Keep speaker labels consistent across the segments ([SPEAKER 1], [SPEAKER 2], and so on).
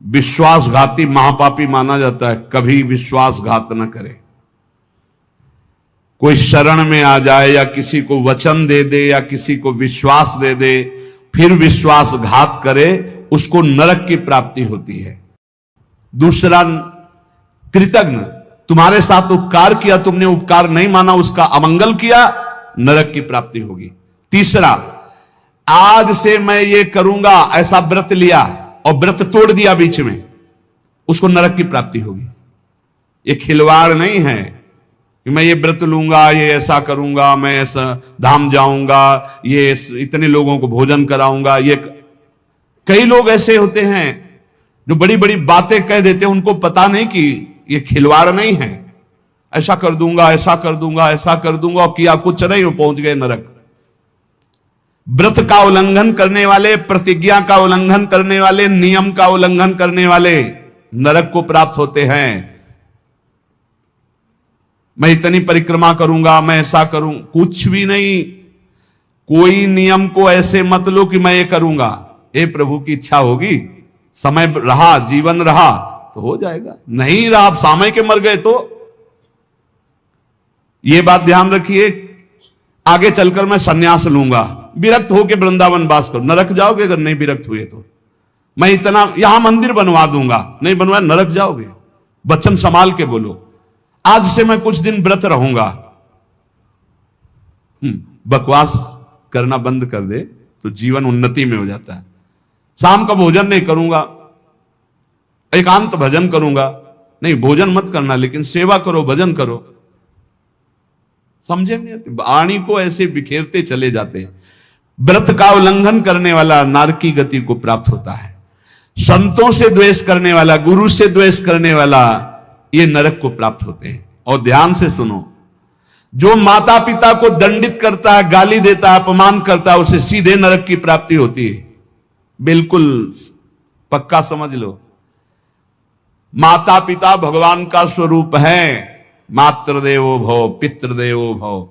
[SPEAKER 1] विश्वासघाती महापापी माना जाता है, कभी विश्वासघात न करे। कोई शरण में आ जाए या किसी को वचन दे दे या किसी को विश्वास दे दे फिर विश्वासघात करे, उसको नरक की प्राप्ति होती है। दूसरा, कृतज्ञ, तुम्हारे साथ उपकार किया, तुमने उपकार नहीं माना, उसका अमंगल किया, नरक की प्राप्ति होगी। तीसरा, आज से मैं ये करूंगा ऐसा व्रत लिया और व्रत तोड़ दिया बीच में, उसको नरक की प्राप्ति होगी। ये खिलवाड़ नहीं है कि मैं ये व्रत लूंगा, ये ऐसा करूंगा, मैं ऐसा धाम जाऊंगा, ये इतने लोगों को भोजन कराऊंगा। ये कई लोग ऐसे होते हैं जो बड़ी बड़ी बातें कह देते हैं, उनको पता नहीं कि ये खिलवाड़ नहीं है। ऐसा कर दूंगा, ऐसा कर दूंगा, ऐसा कर दूंगा, और किया कुछ नहीं, वो पहुंच गए नरक। व्रत का उल्लंघन करने वाले, प्रतिज्ञा का उल्लंघन करने वाले, नियम का उल्लंघन करने वाले नरक को प्राप्त होते हैं। मैं इतनी परिक्रमा करूंगा, मैं ऐसा करूं, कुछ भी नहीं। कोई नियम को ऐसे मत लो कि मैं ये करूंगा। हे प्रभु की इच्छा होगी, समय रहा, जीवन रहा तो हो जाएगा, नहीं रहा, आप सामय के मर गए तो। ये बात ध्यान रखिए, आगे चलकर मैं सन्यास लूंगा, विरक्त होकर वृंदावन वास करो, नरक जाओगे अगर नहीं विरक्त हुए तो। मैं इतना यहां मंदिर बनवा दूंगा, नहीं बनवाया नरक जाओगे। वचन संभाल के बोलो, आज से मैं कुछ दिन व्रत रहूंगा। बकवास करना बंद कर दे तो जीवन उन्नति में हो जाता है। शाम का भोजन नहीं करूंगा, एकांत भजन करूंगा, नहीं भोजन मत करना लेकिन सेवा करो, भजन करो। समझे नहीं आते, वाणी को ऐसे बिखेरते चले जाते हैं। व्रत का उल्लंघन करने वाला नारकी गति को प्राप्त होता है। संतों से द्वेष करने वाला, गुरु से द्वेष करने वाला, ये नरक को प्राप्त होते हैं। और ध्यान से सुनो, जो माता पिता को दंडित करता है, गाली देता है, अपमान करता है, उसे सीधे नरक की प्राप्ति होती है। बिल्कुल पक्का समझ लो। माता पिता भगवान का स्वरूप है। मातृदेवो भव, पितृदेवो भव।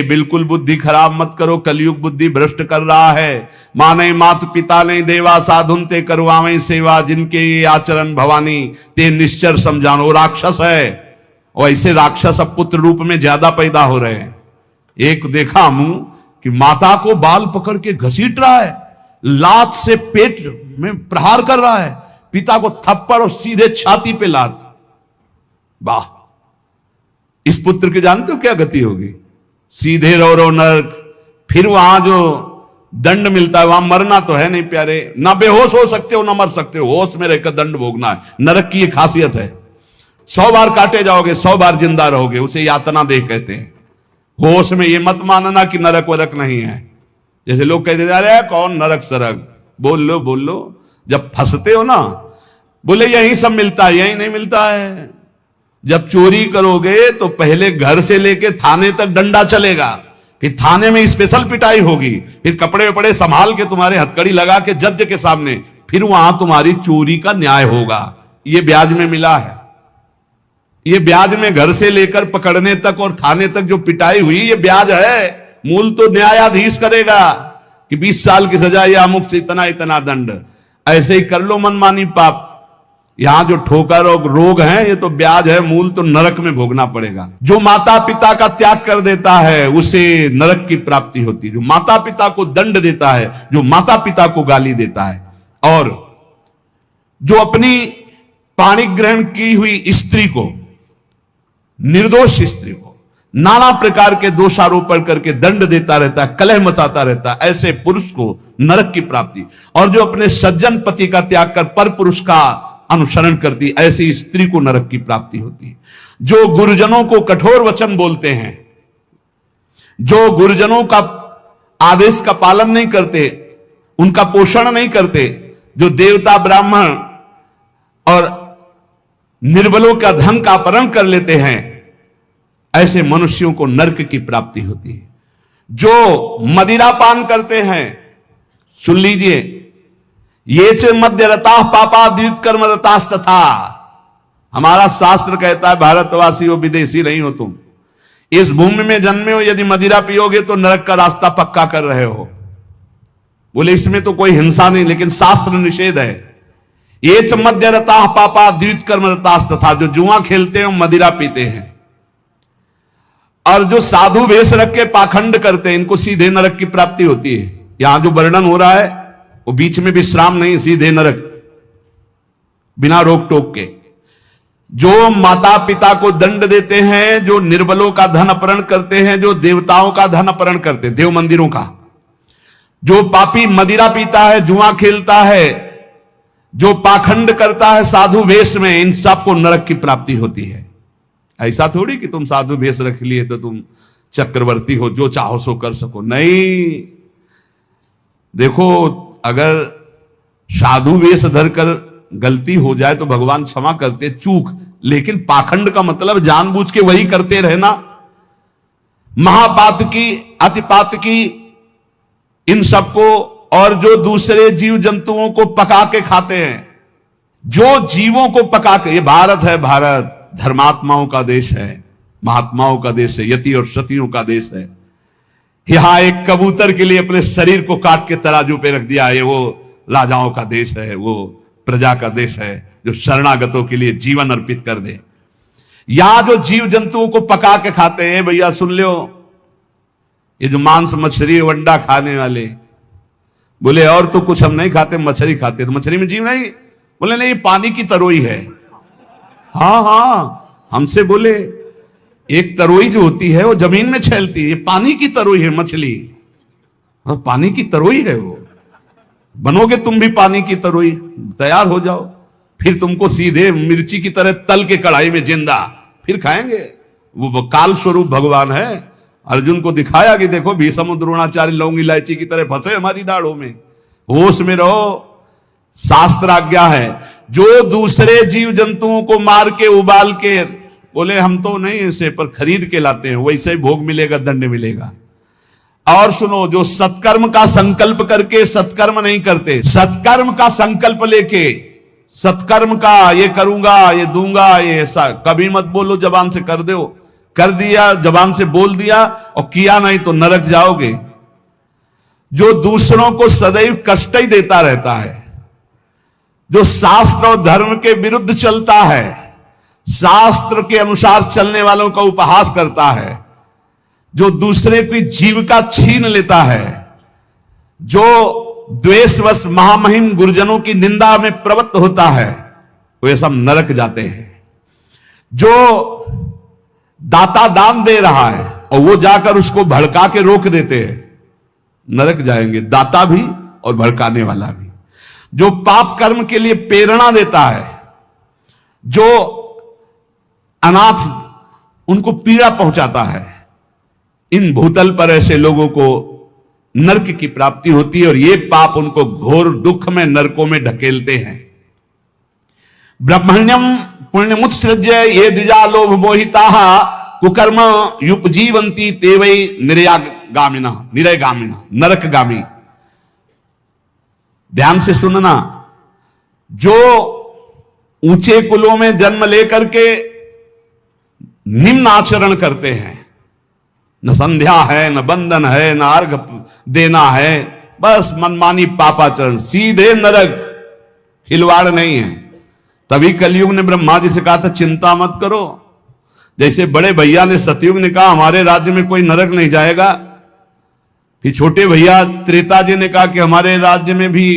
[SPEAKER 1] बिल्कुल बुद्धि खराब मत करो, कलयुग बुद्धि भ्रष्ट कर रहा है। माने मात पिता ने देवा, साधुन ते करवावे सेवा, जिनके ये आचरण भवानी ते निश्चर समझानो। राक्षस है, और ऐसे राक्षस अब पुत्र रूप में ज्यादा पैदा हो रहे हैं। एक देखा हूं कि माता को बाल पकड़ के घसीट रहा है, लात से पेट में प्रहार कर रहा है, पिता को थप्पड़ और सीधे छाती पे लात। वाह, इस पुत्र के जानते हो क्या गति होगी? सीधे रो नरक। फिर वहां जो दंड मिलता है, वहां मरना तो है नहीं प्यारे, ना बेहोश हो सकते हो ना मर सकते हो, होश में रहकर दंड भोगना है। नरक की ये खासियत है। 100 बार काटे जाओगे, 100 बार जिंदा रहोगे, उसे यातना देह कहते हैं। होश में ये मत मानना कि नरक वरक नहीं है। जैसे लोग कहते जा रहे हैं कौन नरक सरक, बोल लो। जब फंसते हो ना, बोले यही सब मिलता है, यही नहीं मिलता है। जब चोरी करोगे तो पहले घर से लेके थाने तक डंडा चलेगा, फिर थाने में स्पेशल पिटाई होगी, फिर कपड़े वपड़े संभाल के तुम्हारे हथकड़ी लगा के जज के सामने, फिर वहां तुम्हारी चोरी का न्याय होगा। ये ब्याज में मिला है। ये ब्याज में घर से लेकर पकड़ने तक और थाने तक जो पिटाई हुई, ये ब्याज है। मूल तो न्यायाधीश करेगा कि 20 साल की सजा या अमुक से इतना इतना दंड। ऐसे ही कर लो मनमानी पाप। यहां जो ठोकर और रोग है, ये तो ब्याज है, मूल तो नरक में भोगना पड़ेगा। जो माता पिता का त्याग कर देता है उसे नरक की प्राप्ति होती है। जो माता पिता को दंड देता है, जो माता पिता को गाली देता है, और जो अपनी पाणी ग्रहण की हुई स्त्री को, निर्दोष स्त्री को नाना प्रकार के दोषारोपण करके दंड देता रहता है, कलह मचाता रहता है, ऐसे पुरुष को नरक की प्राप्ति। और जो अपने सज्जन पति का त्याग कर पर पुरुष का अनुसरण करती, ऐसी स्त्री को नरक की प्राप्ति होती है। जो गुरुजनों को कठोर वचन बोलते हैं, जो गुरुजनों का आदेश का पालन नहीं करते, उनका पोषण नहीं करते, जो देवता ब्राह्मण और निर्बलों का धन का अपहरण कर लेते हैं, ऐसे मनुष्यों को नरक की प्राप्ति होती है। जो मदिरा पान करते हैं, सुन लीजिए, ये च मध्य रता पापा द्वित कर्म रतास तथा। हमारा शास्त्र कहता है भारतवासी हो, विदेशी नहीं हो तुम। इस भूमि में जन्मे हो, यदि मदिरा पियोगे तो नरक का रास्ता पक्का कर रहे हो। बोले इसमें तो कोई हिंसा नहीं, लेकिन शास्त्र निषेध है। ये च मध्य रता पापा द्वित कर्म रतास, तथा जो जुआ खेलते हैं मदिरा पीते हैं और जो साधु वेश रख के पाखंड करते हैं, इनको सीधे नरक की प्राप्ति होती है। यहां जो वर्णन हो रहा है वो बीच में विश्राम नहीं, सीधे नरक, बिना रोक टोक के। जो माता पिता को दंड देते हैं, जो निर्बलों का धन अपहरण करते हैं, जो देवताओं का धन अपहरण करते हैं, देव मंदिरों का, जो पापी मदिरा पीता है, जुआ खेलता है, जो पाखंड करता है साधु वेश में, इन सबको नरक की प्राप्ति होती है। ऐसा थोड़ी कि तुम साधु वेश रख लिए तो तुम चक्रवर्ती हो, जो चाहो सो कर सको, नहीं। देखो, अगर साधु वेश धरकर गलती हो जाए तो भगवान क्षमा करते, चूक, लेकिन पाखंड का मतलब जानबूझ के वही करते रहना, महापात की, अतिपात की, इन सबको, और जो दूसरे जीव जंतुओं को पका के खाते हैं, जो जीवों को पका के, ये भारत है, भारत धर्मात्माओं का देश है, महात्माओं का देश है, यति और सतियों का देश है। यहां एक कबूतर के लिए अपने शरीर को काट के तराजू पे रख दिया, ये वो राजाओं का देश है, वो प्रजा का देश है जो शरणागतों के लिए जीवन अर्पित कर दे। यहां जो जीव जंतुओं को पका के खाते हैं, भैया सुन लो, ये जो मांस मछली अंडा खाने वाले बोले और तो कुछ हम नहीं खाते, मछली खाते, तो मछली में जीव नहीं? बोले नहीं, पानी की तरोई है। हाँ हाँ, हमसे बोले एक तरोई जो होती है वो जमीन में छेलती है, ये पानी की तरोई है मछली। हाँ, पानी की तरोई है वो। बनोगे तुम भी पानी की तरोई, तैयार हो जाओ, फिर तुमको सीधे मिर्ची की तरह तल के कढ़ाई में जिंदा फिर खाएंगे। वो काल स्वरूप भगवान है। अर्जुन को दिखाया कि देखो भीष्म द्रोणाचार्य लौंग इलायची की तरह फंसे हमारी दाढ़ों में, होश में रहो, शास्त्र आज्ञा है। जो दूसरे जीव जंतुओं को मार के उबाल के, बोले हम तो नहीं ऐसे, पर खरीद के लाते हैं, वैसे ही भोग मिलेगा, दंड मिलेगा। और सुनो, जो सत्कर्म का संकल्प करके सत्कर्म नहीं करते, सत्कर्म का संकल्प लेके, सत्कर्म का ये करूंगा, ये दूंगा, ये ऐसा, कभी मत बोलो, जबान से कर दो, कर दिया, जबान से बोल दिया और किया नहीं तो नरक जाओगे। जो दूसरों को सदैव कष्ट ही देता रहता है, जो शास्त्र और धर्म के विरुद्ध चलता है, शास्त्र के अनुसार चलने वालों का उपहास करता है, जो दूसरे की जीविका छीन लेता है, जो द्वेषवश महामहिम गुरुजनों की निंदा में प्रवृत्त होता है, वे सब नरक जाते हैं। जो दाता दान दे रहा है और वो जाकर उसको भड़का के रोक देते हैं, नरक जाएंगे, दाता भी और भड़काने वाला भी। जो पाप कर्म के लिए प्रेरणा देता है, जो अनाथ उनको पीड़ा पहुंचाता है, इन भूतल पर ऐसे लोगों को नरक की प्राप्ति होती है और ये पाप उनको घोर दुख में, नरकों में ढकेलते हैं। ब्रह्मण्यम पुण्यमुत्सृज्य ये द्विजा लोभ मोहिता कुकर्म युपजीवंती ते वै निर्यागामिना, निरयगामिना, नरकगामी। ध्यान से सुनना, जो ऊंचे कुलों में जन्म लेकर के निम्न आचरण करते हैं, न संध्या है, न बंधन है, न अर्घ देना है, बस मनमानी पापाचरण, सीधे नरक, खिलवाड़ नहीं है। तभी कलयुग ने ब्रह्मा जी से कहा था चिंता मत करो। जैसे बड़े भैया ने सतयुग ने कहा हमारे राज्य में कोई नरक नहीं जाएगा, फिर छोटे भैया त्रेता जी ने कहा कि हमारे राज्य में भी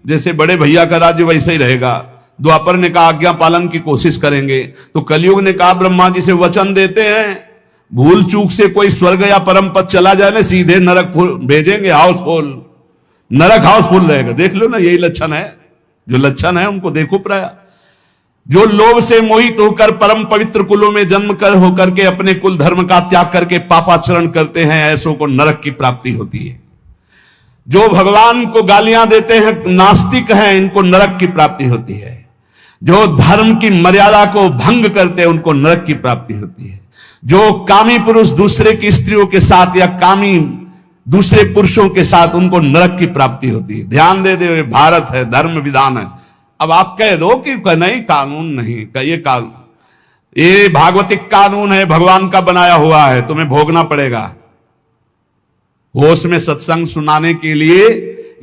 [SPEAKER 1] जैसे बड़े भैया का राज्य वैसे ही रहेगा। द्वापर ने कहा आज्ञा पालन की कोशिश करेंगे। तो कलयुग ने कहा ब्रह्मा जी से वचन देते हैं, भूल चूक से कोई स्वर्ग या परम पद चला जाए ना, सीधे नरक भेजेंगे, हाउसफुल, नरक हाउसफुल रहेगा। देख लो ना, यही लक्षण है, जो लक्षण है उनको देखो प्राय। जो लोभ से मोहित होकर परम पवित्र कुलों में जन्म कर होकर के अपने कुल धर्म का त्याग करके पापाचरण करते हैं, ऐसों को नरक की प्राप्ति होती है। जो भगवान को गालियां देते हैं, नास्तिक हैं, इनको नरक की प्राप्ति होती है। जो धर्म की मर्यादा को भंग करते हैं, उनको नरक की प्राप्ति होती है। जो कामी पुरुष दूसरे की स्त्रियों के साथ या कामी दूसरे पुरुषों के साथ, उनको नरक की प्राप्ति होती है। ध्यान दे दे, भारत है, धर्म विधान है। अब आप कह दो कि नहीं कानून नहीं, ये कानून, ये भागवतिक कानून है, भगवान का बनाया हुआ है, तुम्हें भोगना पड़ेगा। होश में सत्संग सुनाने के लिए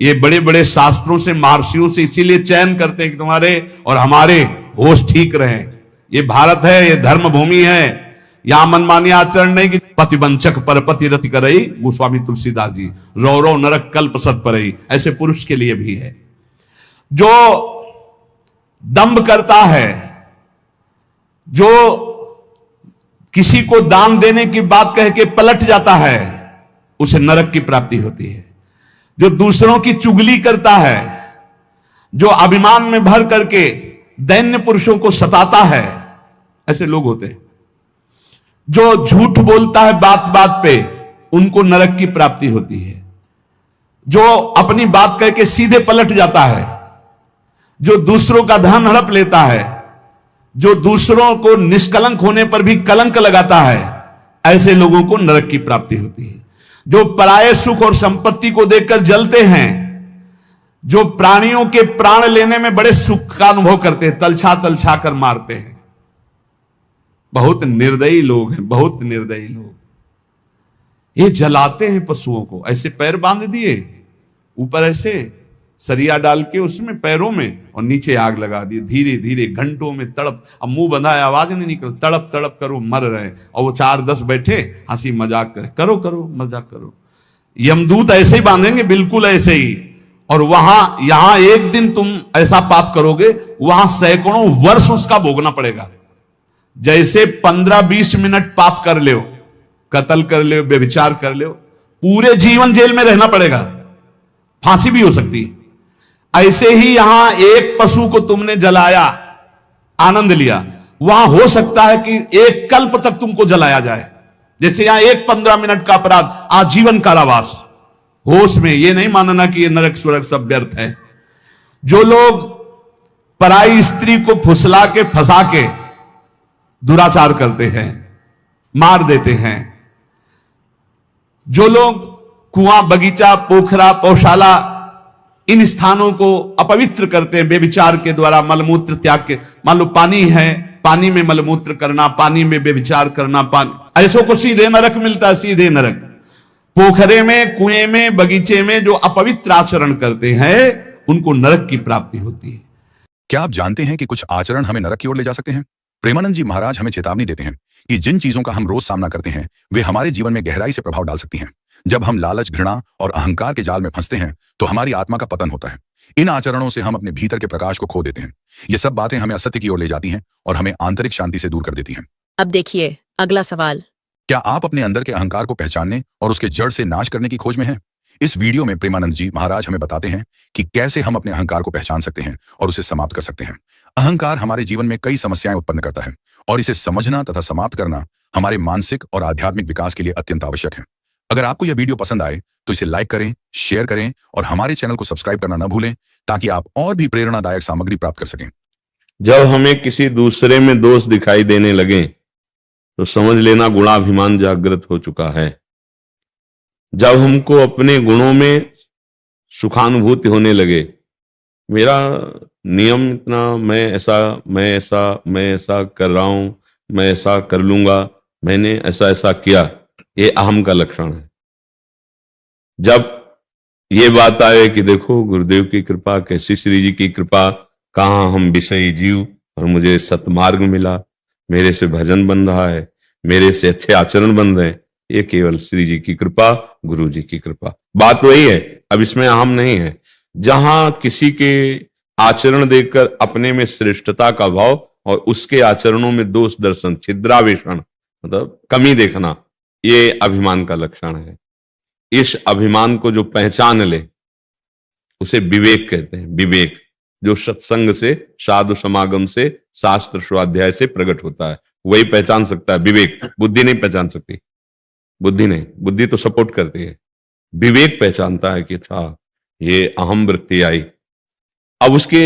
[SPEAKER 1] ये बड़े बड़े शास्त्रों से, महर्षियों से इसीलिए चयन करते हैं कि तुम्हारे और हमारे होश ठीक रहे। ये भारत है, ये धर्म भूमि है, यहां मनमानी आचरण नहीं कि पतिवंचक परपति रति करई, गोस्वामी तुलसीदास जी, रौरव नरक कल्प सत परई, ऐसे पुरुष के लिए भी है। जो दंभ करता है, जो किसी को दान देने की बात कह के पलट जाता है, उसे नरक की प्राप्ति होती है। जो दूसरों की चुगली करता है, जो अभिमान में भर करके दैन्य पुरुषों को सताता है, ऐसे लोग होते हैं। जो झूठ बोलता है बात बात पे, उनको नरक की प्राप्ति होती है। जो अपनी बात कह के सीधे पलट जाता है, जो दूसरों का धन हड़प लेता है, जो दूसरों को निष्कलंक होने पर भी कलंक लगाता है, ऐसे लोगों को नरक की प्राप्ति होती है। जो पराये सुख और संपत्ति को देखकर जलते हैं, जो प्राणियों के प्राण लेने में बड़े सुख का अनुभव करते हैं, तलछा तलछा कर मारते हैं, बहुत निर्दयी लोग हैं, बहुत निर्दयी लोग। ये जलाते हैं पशुओं को, ऐसे पैर बांध दिए, ऊपर ऐसे सरिया डाल के उसमें पैरों में, और नीचे आग लगा दी, धीरे धीरे घंटों में तड़प। अब मुंह बंधा है, आवाज नहीं निकल, तड़प तड़प करो, मर रहे। और वो 4-10 बैठे हंसी मजाक करे, करो करो मजाक करो। यमदूत ऐसे ही बांधेंगे, बिल्कुल ऐसे ही। और वहां यहां एक दिन तुम ऐसा पाप करोगे, वहां सैकड़ों वर्ष उसका भोगना पड़ेगा। जैसे 15-20 मिनट पाप कर ले, कत्ल कर ले, व्यभिचार कर ले, पूरे जीवन जेल में रहना पड़ेगा, फांसी भी हो सकती है। ऐसे ही यहां एक पशु को तुमने जलाया, आनंद लिया, वहां हो सकता है कि एक कल्प तक तुमको जलाया जाए। जैसे यहां एक 15 मिनट का अपराध, आजीवन कारावास। होश में ये नहीं मानना कि ये नरक स्वर्ग सब व्यर्थ है। जो लोग पराई स्त्री को फुसला के फंसा के दुराचार करते हैं, मार देते हैं, जो लोग कुआं, बगीचा, पोखरा, पौशाला, इन स्थानों को अपवित्र करते हैं व्यभिचार के द्वारा, मलमूत्र त्याग के। मान लो पानी है, पानी में मलमूत्र करना, पानी में व्यभिचार करना, पानी, ऐसों को सीधे नरक मिलता है, सीधे नरक। पोखरे में, कुएं में, बगीचे में जो अपवित्र आचरण करते हैं, उनको नरक की प्राप्ति होती है।
[SPEAKER 2] क्या आप जानते हैं कि कुछ आचरण हमें नरक की ओर ले जा सकते हैं? प्रेमानंद जी महाराज हमें चेतावनी देते हैं कि जिन चीजों का हम रोज सामना करते हैं, वे हमारे जीवन में गहराई से प्रभाव डाल सकती हैं। जब हम लालच, घृणा और अहंकार के जाल में फंसते हैं, तो हमारी आत्मा का पतन होता है। इन आचरणों से हम अपने भीतर के प्रकाश को खो देते हैं। ये सब बातें हमें असत्य की ओर ले जाती हैं और हमें आंतरिक शांति से दूर कर देती हैं।
[SPEAKER 3] अब देखिए अगला सवाल।
[SPEAKER 2] क्या आप अपने अंदर के अहंकार को पहचानने और उसके जड़ से नाश करने की खोज में हैं? इस वीडियो में प्रेमानंद जी महाराज हमें बताते हैं कि कैसे हम अपने अहंकार को पहचान सकते हैं और उसे समाप्त कर सकते हैं। अहंकार हमारे जीवन में कई समस्याएं उत्पन्न करता है और इसे समझना तथा समाप्त करना हमारे मानसिक और आध्यात्मिक विकास के लिए अत्यंत आवश्यक है। अगर आपको यह वीडियो पसंद आए तो इसे लाइक करें, शेयर करें और हमारे चैनल को सब्सक्राइब करना न भूलें, ताकि आप और भी प्रेरणादायक सामग्री प्राप्त कर सकें।
[SPEAKER 4] जब हमें किसी दूसरे में दोष दिखाई देने लगे तो समझ लेना गुणाभिमान जागृत हो चुका है। जब हमको अपने गुणों में सुखानुभूति होने लगे, मेरा नियम इतना, मैं ऐसा कर रहा हूं, मैं ऐसा कर लूंगा, मैंने ऐसा ऐसा किया, ये अहम का लक्षण है। जब ये बात आए कि देखो गुरुदेव की कृपा, कैसी श्री जी की कृपा, कहाँ हम विषयी जीव और मुझे सतमार्ग मिला, मेरे से भजन बन रहा है, मेरे से अच्छे आचरण बन रहे हैं, ये केवल श्री जी की कृपा, गुरु जी की कृपा। बात वही है, अब इसमें अहम नहीं है। जहां किसी के आचरण देखकर अपने में श्रेष्ठता का भाव और उसके आचरणों में दोष दर्शन, छिद्रावेषण, मतलब कमी देखना, ये अभिमान का लक्षण है। इस अभिमान को जो पहचान ले उसे विवेक कहते हैं। विवेक जो सत्संग से, साधु समागम से, शास्त्र स्वाध्याय से प्रकट होता है, वही पहचान सकता है। विवेक, बुद्धि नहीं पहचान सकती, बुद्धि नहीं, बुद्धि तो सपोर्ट करती है। विवेक पहचानता है कि था ये अहम वृत्ति आई। अब उसके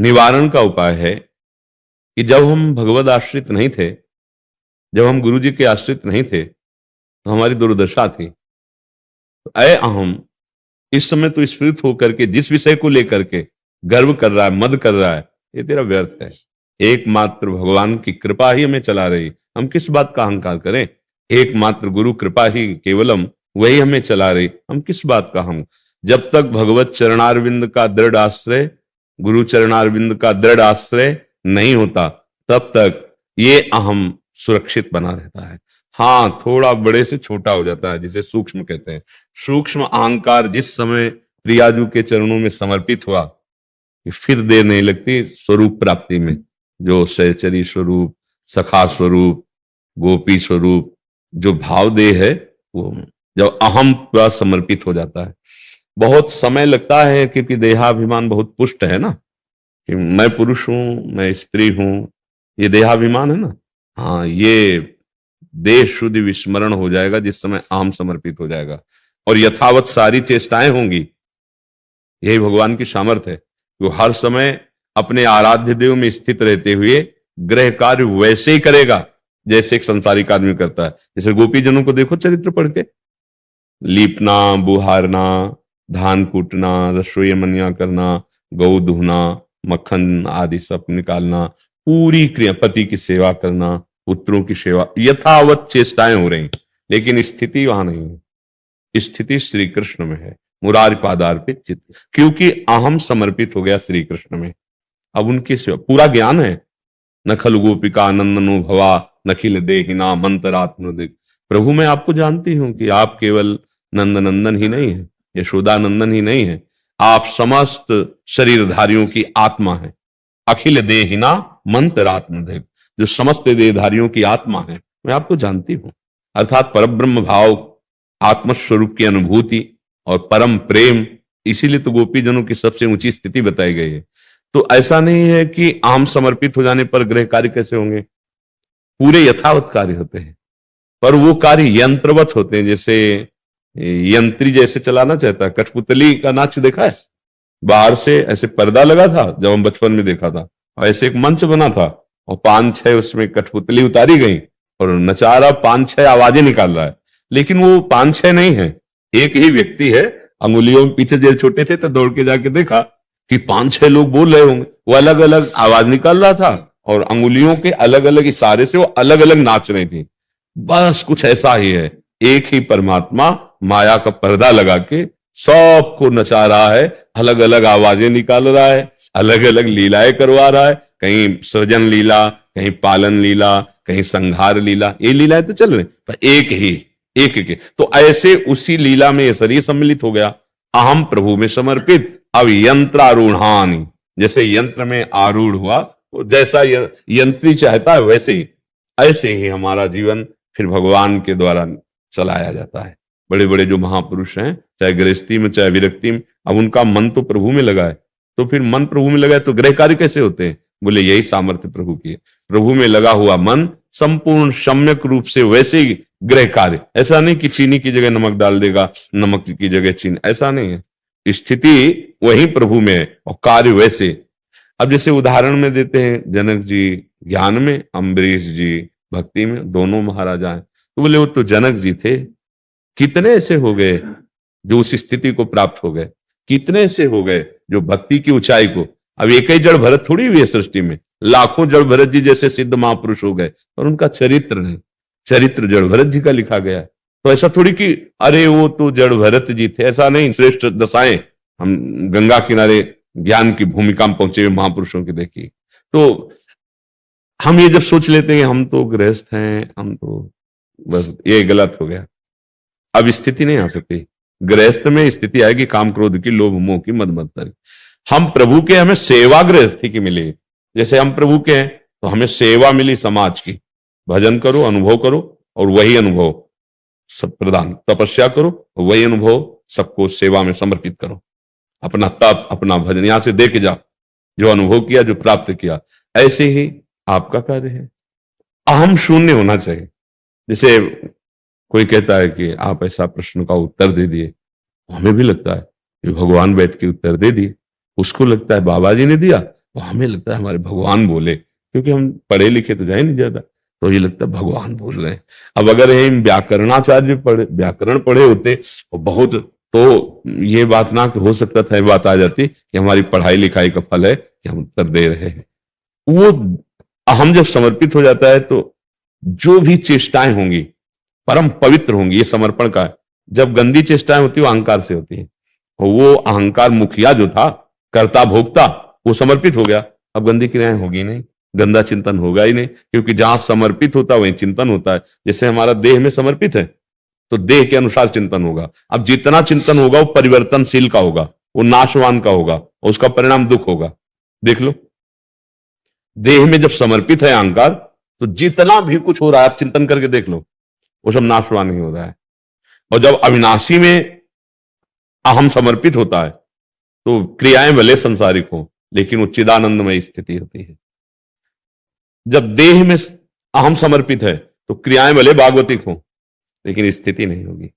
[SPEAKER 4] निवारण का उपाय है कि जब हम भगवद आश्रित नहीं थे, जब हम गुरु जी के आश्रित नहीं थे, तो हमारी दुर्दशा थी। तो ऐ अहम, इस समय तो स्फुरित होकर के जिस विषय को लेकर के गर्व कर रहा है, मद कर रहा है, ये तेरा व्यर्थ है। एकमात्र भगवान की कृपा ही हमें चला रही, हम किस बात का अहंकार करें। एकमात्र गुरु कृपा ही केवलम, वही हमें चला रही, हम किस बात का हम। जब तक भगवत चरणारविंद का दृढ़ आश्रय, गुरु चरणारविंद का दृढ़ आश्रय नहीं होता, तब तक ये अहम सुरक्षित बना रहता है। हाँ, थोड़ा बड़े से छोटा हो जाता है, जिसे सूक्ष्म कहते हैं। सूक्ष्म अहंकार जिस समय प्रियाजू के चरणों में समर्पित हुआ, फिर देर नहीं लगती स्वरूप प्राप्ति में, जो सहचरी स्वरूप, सखा स्वरूप, गोपी स्वरूप, जो भाव देह है, वो जब अहम पूरा समर्पित हो जाता है। बहुत समय लगता है क्योंकि देहाभिमान बहुत पुष्ट है ना, कि मैं पुरुष हूं, मैं स्त्री हूं, ये देहाभिमान है ना। हाँ, ये देह शुद्ध विस्मरण हो जाएगा जिस समय अहम समर्पित हो जाएगा, और यथावत सारी चेष्टाएं होंगी। यही भगवान की सामर्थ्य है, वो हर समय अपने आराध्य देव में स्थित रहते हुए ग्रह कार्य वैसे ही करेगा जैसे एक संसारिक आदमी करता है। जैसे गोपी जनों को देखो चरित्र पढ़ के, लीपना, बुहारना, धान कूटना, रसोई मनिया करना, गौ दुहना, मक्खन आदि सब निकालना, पूरी क्रिया, पति की सेवा करना, पुत्रों की सेवा, यथावत चेष्टाएं हो रही, लेकिन स्थिति वहां नहीं है। स्थिति श्री कृष्ण में है, मुरारी पादार्पित चित्त, क्योंकि अहम समर्पित हो गया श्री कृष्ण में। अब उनकी सेवा, पूरा ज्ञान है। नखल गोपिका नंदनो भवा नखिल देहिना मंतरात्मदिक। प्रभु मैं आपको जानती हूं कि आप केवल नंद नंदन ही नहीं है, यशोदा नंदन ही नहीं है, आप समस्त शरीरधारियों की आत्मा है। अखिल देहिना मंतरात्मदिक, जो समस्त देहधारियों की आत्मा है, मैं आपको जानती हूं। अर्थात परब्रह्म भाव, आत्मस्वरूप की अनुभूति और परम प्रेम, इसीलिए तो गोपी जनों की सबसे ऊंची स्थिति बताई गई है। तो ऐसा नहीं है कि आम समर्पित हो जाने पर ग्रह कार्य कैसे होंगे, पूरे यथावत कार्य होते हैं, पर वो कार्य यंत्रवत होते हैं। जैसे यंत्री जैसे चलाना चाहता है। कठपुतली का नाच देखा है? बाहर से ऐसे पर्दा लगा था, जब हम बचपन में देखा था, और ऐसे एक मंच बना था और 5-6 उसमें कठपुतली उतारी गई और नचारा 5-6 आवाजें निकाल रहा है, लेकिन वो 5-6 नहीं है, एक ही व्यक्ति है। अंगुलियों में पीछे जब छोटे थे तो दौड़ के जाके देखा कि 5-6 लोग बोल रहे होंगे, वो अलग अलग आवाज निकाल रहा था और अंगुलियों के अलग अलग इशारे से वो अलग अलग नाच रही थी। बस कुछ ऐसा ही है, एक ही परमात्मा माया का पर्दा लगा के सबको नचा रहा है, अलग अलग आवाजें निकाल रहा है, अलग अलग लीलाएं करवा रहा है, कहीं सृजन लीला, कहीं पालन लीला, कहीं संहार लीला, ये लीलाएं तो चल रही, पर एक के तो ऐसे उसी लीला में ये शरीर सम्मिलित हो गया, अहम प्रभु में समर्पित। अब यंत्रारूढ़ानी, जैसे यंत्र में आरूढ़ हुआ, जैसा यंत्री चाहता है वैसे ही, ऐसे ही हमारा जीवन फिर भगवान के द्वारा चलाया जाता है। बड़े बड़े जो महापुरुष हैं, चाहे गृहस्थी में चाहे विरक्ति में, अब उनका मन तो प्रभु में लगा है, तो फिर मन प्रभु में लगा है तो गृह कार्य कैसे होते हैं? बोले यही सामर्थ्य प्रभु की है। प्रभु में लगा हुआ मन संपूर्ण सम्यक रूप से वैसे ही गृह कार्य, ऐसा नहीं कि चीनी की जगह नमक डाल देगा, नमक की जगह चीनी, ऐसा नहीं है। स्थिति वही प्रभु में है और कार्य वैसे। अब जैसे उदाहरण में देते हैं, जनक जी ज्ञान में, अम्बरीश जी भक्ति में, दोनों महाराजा हैं। तो बोले वो तो जनक जी थे, कितने ऐसे हो गए जो उस स्थिति को प्राप्त हो गए, कितने ऐसे हो गए जो भक्ति की ऊंचाई को, अब एक ही जड़ भरत थोड़ी हुई है सृष्टि में, लाखों जड़ भरत जी जैसे सिद्ध महापुरुष हो गए, और उनका चरित्र नहीं, चरित्र जड़ भरत जी का लिखा गया है। तो ऐसा थोड़ी कि अरे वो तो जड़ भरत जी थे, ऐसा नहीं। श्रेष्ठ दशाएं हम गंगा किनारे ज्ञान की भूमिका में पहुंचे हुए महापुरुषों की देखी, तो हम ये जब सोच लेते हैं हम तो गृहस्थ हैं, हम तो बस, ये गलत हो गया। अब स्थिति नहीं आ सकती, गृहस्थ में स्थिति आएगी काम क्रोध की, लोभ मोह की, मद मत्सर। हम प्रभु के, हमें सेवा गृहस्थी की मिली। जैसे हम प्रभु के हैं तो हमें सेवा मिली समाज की, भजन करो, अनुभव करो, और वही अनुभव सब प्रदान, तपस्या करो, वही अनुभव सबको सेवा में समर्पित करो। अपना तप, अपना भजन यहां से दे के जाओ, जो अनुभव किया, जो प्राप्त किया, ऐसे ही आपका कार्य है। अहम शून्य होना चाहिए। जैसे कोई कहता है कि आप ऐसा प्रश्न का उत्तर दे दिए, हमें भी लगता है कि भगवान बैठ के उत्तर दे दिए, उसको लगता है बाबा जी ने दिया, तो हमें लगता है हमारे भगवान बोले, क्योंकि हम पढ़े लिखे तो जाए नहीं ज्यादा, तो ये लगता है भगवान बोल रहे हैं। अब अगर हम व्याकरणाचार्य व्याकरण पढ़े होते बहुत, तो ये बात ना हो सकता था, ये बात आ जाती कि हमारी पढ़ाई लिखाई का फल है कि हम उत्तर दे रहे हैं। वो अहम जब समर्पित हो जाता है तो जो भी चेष्टाएं होंगी परम पवित्र होंगी, ये समर्पण का है। जब गंदी चेष्टाएं होती है वो अहंकार से होती है, और वो अहंकार मुखिया जो था, कर्ता भोक्ता, वो समर्पित हो गया। अब गंदी क्रियाएं होगी नहीं, गंदा चिंतन होगा ही नहीं, क्योंकि जहां समर्पित होता है वहीं चिंतन होता है। जैसे हमारा देह में समर्पित है तो देह के अनुसार चिंतन होगा। अब जितना चिंतन होगा वो परिवर्तनशील का होगा, वो नाशवान का होगा, और उसका परिणाम दुख होगा। देख लो, देह में जब समर्पित है अहंकार, तो जितना भी कुछ हो रहा है आप चिंतन करके देख लो, वो सब नाशवान ही हो रहा है। और जब अविनाशी में अहम समर्पित होता है तो क्रियाएं भले संसारिक हो, लेकिन वो चिदानंदमय स्थिति होती है। जब देह में अहम समर्पित है तो क्रियाएं भले भागवतिक हो, लेकिन स्थिति नहीं होगी।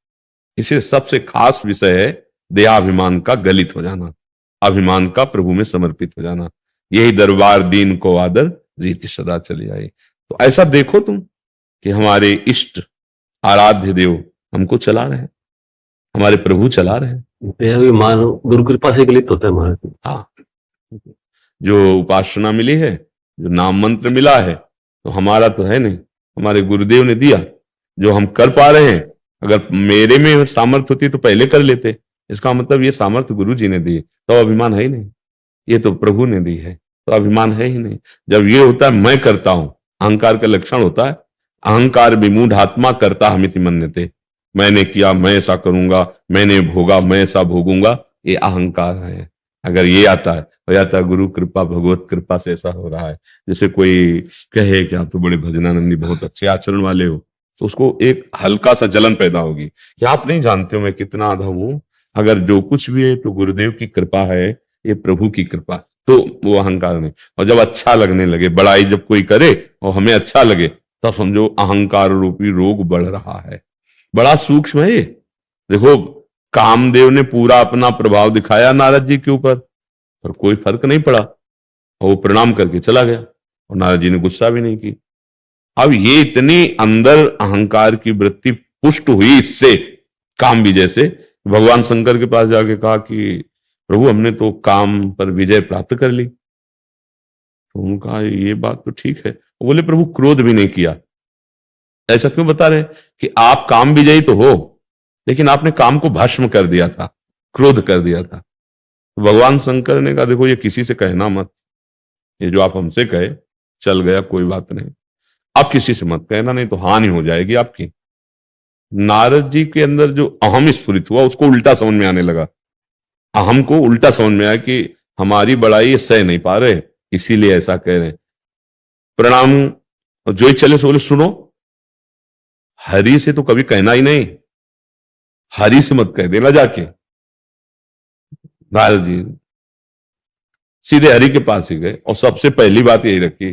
[SPEAKER 4] इसे सबसे खास विषय है देहाभिमान का गलित हो जाना, अभिमान का प्रभु में समर्पित हो जाना। यही दरबार दीन को आदर, रीति सदा चली आई। तो ऐसा देखो तुम कि हमारे इष्ट आराध्य देव हमको चला रहे हैं, हमारे प्रभु चला रहे हैं।
[SPEAKER 5] देहाभिमान गुरु कृपा से गलित होता है महाराज।
[SPEAKER 4] हाँ, जो उपासना मिली है, जो नाम मंत्र मिला है, तो हमारा तो है नहीं, हमारे गुरुदेव ने दिया। जो हम कर पा रहे हैं, अगर मेरे में सामर्थ्य होती तो पहले कर लेते। इसका मतलब ये सामर्थ्य गुरु जी ने दी, तो अभिमान है ही नहीं। ये तो प्रभु ने दी है, तो अभिमान है ही नहीं। जब ये होता है मैं करता हूं, अहंकार का लक्षण होता है। अहंकार विमूढ़ आत्मा करता हमिति मन्यते। मैंने किया, मैं ऐसा करूंगा, मैंने भोगा, मैं ऐसा भोगूंगा, ये अहंकार है। अगर ये आता है, हो जाता है गुरु कृपा, भगवत कृपा से ऐसा हो रहा है। जैसे कोई कहे कि आप तो बड़े भजनानंदी, बहुत अच्छे आचरण वाले हो, तो उसको एक हल्का सा जलन पैदा होगी कि आप नहीं जानते हो मैं कितना अधम हूं। अगर जो कुछ भी है तो गुरुदेव की कृपा है, ये प्रभु की कृपा, तो वो अहंकार नहीं। और जब अच्छा लगने लगे, बड़ाई जब कोई करे और हमें अच्छा लगे, तब समझो अहंकार रूपी रोग बढ़ रहा है। बड़ा सूक्ष्म है ये। देखो, कामदेव ने पूरा अपना प्रभाव दिखाया नारद जी के ऊपर, पर कोई फर्क नहीं पड़ा, और वो प्रणाम करके चला गया, और नारद जी ने गुस्सा भी नहीं की। अब ये इतनी अंदर अहंकार की वृत्ति पुष्ट हुई इससे, काम विजय से, भगवान शंकर के पास जाके कहा कि प्रभु हमने तो काम पर विजय प्राप्त कर ली। तो उन्होंने कहा ये बात तो ठीक है। वो बोले प्रभु क्रोध भी नहीं किया। ऐसा क्यों बता रहे कि आप काम विजयी तो हो, लेकिन आपने काम को भस्म कर दिया था, क्रोध कर दिया था। तो भगवान शंकर ने कहा देखो ये किसी से कहना मत, ये जो आप हमसे कहे चल गया, कोई बात नहीं, आप किसी से मत कहना, नहीं तो हानि हो जाएगी आपकी। नारद जी के अंदर जो अहम स्फुरित हुआ, उसको उल्टा समझ में आने लगा। अहम को उल्टा समझ में आया कि हमारी बड़ाई ये सह नहीं पा रहे, इसीलिए ऐसा कह रहे हैं। प्रणाम, और जो ही चले सो बोले सुनो, हरि से तो कभी कहना ही नहीं, हरि से मत कह देना जाके। नारद जी सीधे हरि के पास ही गए, और सबसे पहली बात यही रखी,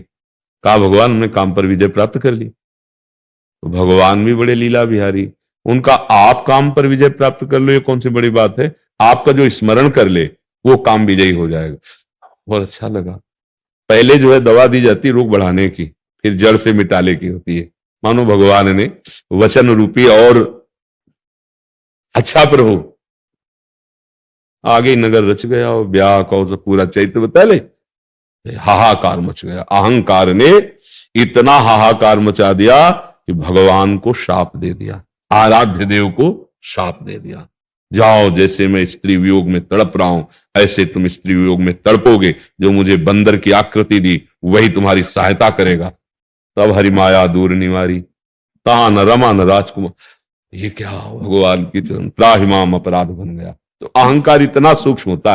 [SPEAKER 4] कहा भगवान हमने काम पर विजय प्राप्त कर ली। तो भगवान भी बड़े लीला बिहारी, उनका आप काम पर विजय प्राप्त कर लो, ये कौन सी बड़ी बात है, आपका जो स्मरण कर ले वो काम विजयी हो जाएगा। बहुत अच्छा लगा। पहले जो है दवा दी जाती रोग बढ़ाने की, फिर जड़ से मिटाने की होती है। मानो भगवान ने वचन रूपी और अच्छा प्रभु आगे नगर रच गया, और ब्याह का पूरा चैत्र बता ले, हाहाकार मच गया। अहंकार ने इतना हाहाकार मचा दिया कि भगवान को शाप दे दिया, आराध्य देव को शाप दे दिया। जाओ, जैसे मैं स्त्री वियोग में तड़प रहा हूं, ऐसे तुम स्त्री वियोग में तड़पोगे। जो मुझे बंदर की आकृति दी वही तुम्हारी सहायता करेगा। तब हरि माया दूर निवारी, ता न रमा न राजकुमार। ये क्या भगवान की त्राहिमाम अपराध बन गया। तो अहंकार इतना सूक्ष्म होता है।